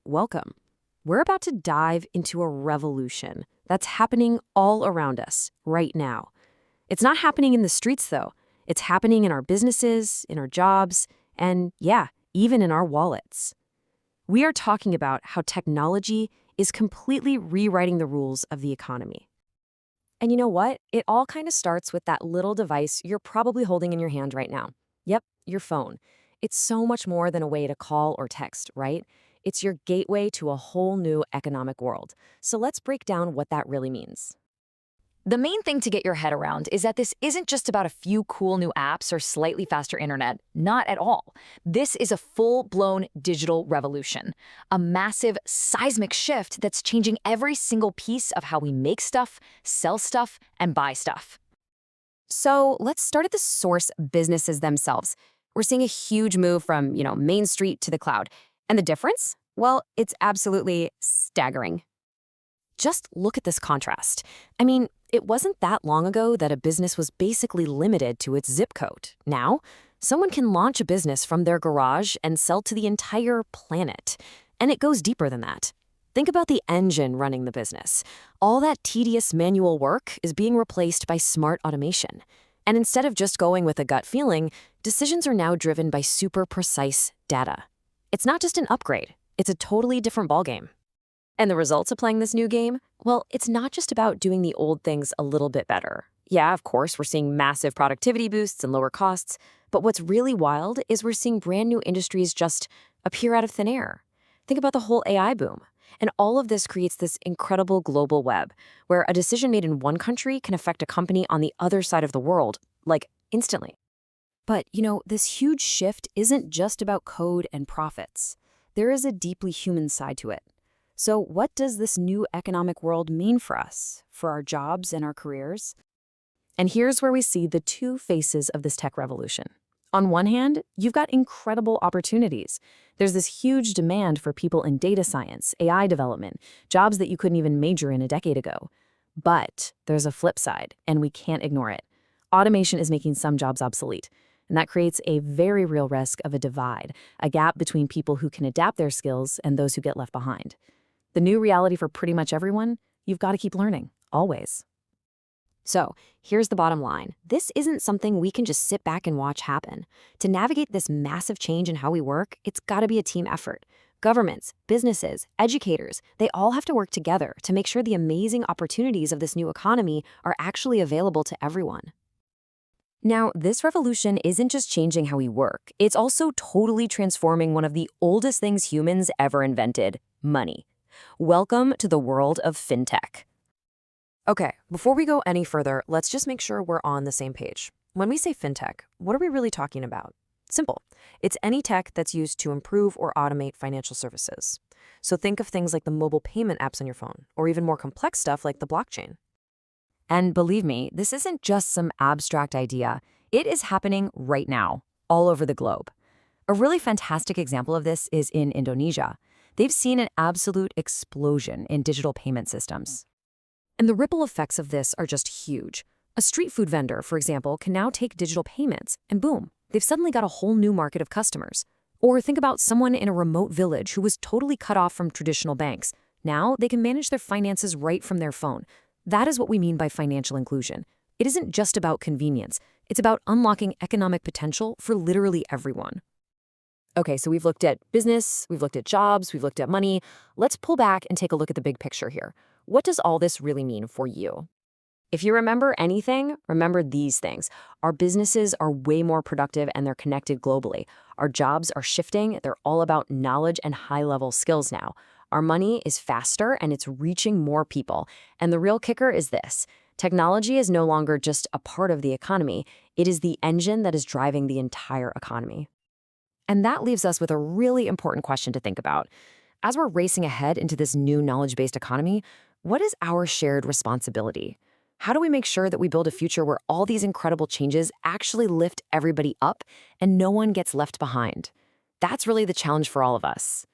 welcome. We're about to dive into a revolution that's happening all around us right now. It's not happening in the streets, though. It's happening in our businesses, in our jobs, and yeah, even in our wallets. We are talking about how technology is completely rewriting the rules of the economy. And you know what? It all kind of starts with that little device you're probably holding in your hand right now. Yep, your phone. It's so much more than a way to call or text, right? It's your gateway to a whole new economic world. So let's break down what that really means. The main thing to get your head around is that this isn't just about a few cool new apps or slightly faster internet. Not at all. This is a full-blown digital revolution, a massive seismic shift that's changing every single piece of how we make stuff, sell stuff, and buy stuff. So let's start at the source businesses themselves. We're seeing a huge move from, Main Street to the cloud. And the difference? Well, it's absolutely staggering. Just look at this contrast. I mean, it wasn't that long ago that a business was basically limited to its zip code. Now, someone can launch a business from their garage and sell to the entire planet. And it goes deeper than that. Think about the engine running the business. All that tedious manual work is being replaced by smart automation. And instead of just going with a gut feeling, decisions are now driven by super precise data. It's not just an upgrade. It's a totally different ballgame. And the results of playing this new game? Well, it's not just about doing the old things a little bit better. Yeah, of course, we're seeing massive productivity boosts and lower costs. But what's really wild is we're seeing brand new industries just appear out of thin air. Think about the whole AI boom. And all of this creates this incredible global web where a decision made in one country can affect a company on the other side of the world, like instantly. But, this huge shift isn't just about code and profits. There is a deeply human side to it. So what does this new economic world mean for us, for our jobs and our careers? And here's where we see the two faces of this tech revolution. On one hand, you've got incredible opportunities. There's this huge demand for people in data science, AI development, jobs that you couldn't even major in a decade ago. But there's a flip side, and we can't ignore it. Automation is making some jobs obsolete. And that creates a very real risk of a divide, a gap between people who can adapt their skills and those who get left behind. The new reality for pretty much everyone, you've got to keep learning, always. So here's the bottom line. This isn't something we can just sit back and watch happen. To navigate this massive change in how we work, it's got to be a team effort. Governments, businesses, educators, they all have to work together to make sure the amazing opportunities of this new economy are actually available to everyone. Now, this revolution isn't just changing how we work. It's also totally transforming one of the oldest things humans ever invented, money. Welcome to the world of fintech. Okay, before we go any further, let's just make sure we're on the same page. When we say fintech, what are we really talking about? Simple. It's any tech that's used to improve or automate financial services. So think of things like the mobile payment apps on your phone, or even more complex stuff like the blockchain. And believe me, this isn't just some abstract idea. It is happening right now, all over the globe. A really fantastic example of this is in Indonesia. They've seen an absolute explosion in digital payment systems. And the ripple effects of this are just huge. A street food vendor, for example, can now take digital payments, and boom, they've suddenly got a whole new market of customers. Or think about someone in a remote village who was totally cut off from traditional banks. Now they can manage their finances right from their phone. That is what we mean by financial inclusion. It isn't just about convenience. It's about unlocking economic potential for literally everyone. Okay, so we've looked at business, we've looked at jobs, we've looked at money. Let's pull back and take a look at the big picture here. What does all this really mean for you? If you remember anything, remember these things. Our businesses are way more productive and they're connected globally. Our jobs are shifting. They're all about knowledge and high-level skills now. Our money is faster and it's reaching more people. And the real kicker is this. Technology is no longer just a part of the economy. It is the engine that is driving the entire economy. And that leaves us with a really important question to think about. As we're racing ahead into this new knowledge-based economy, what is our shared responsibility? How do we make sure that we build a future where all these incredible changes actually lift everybody up and no one gets left behind? That's really the challenge for all of us.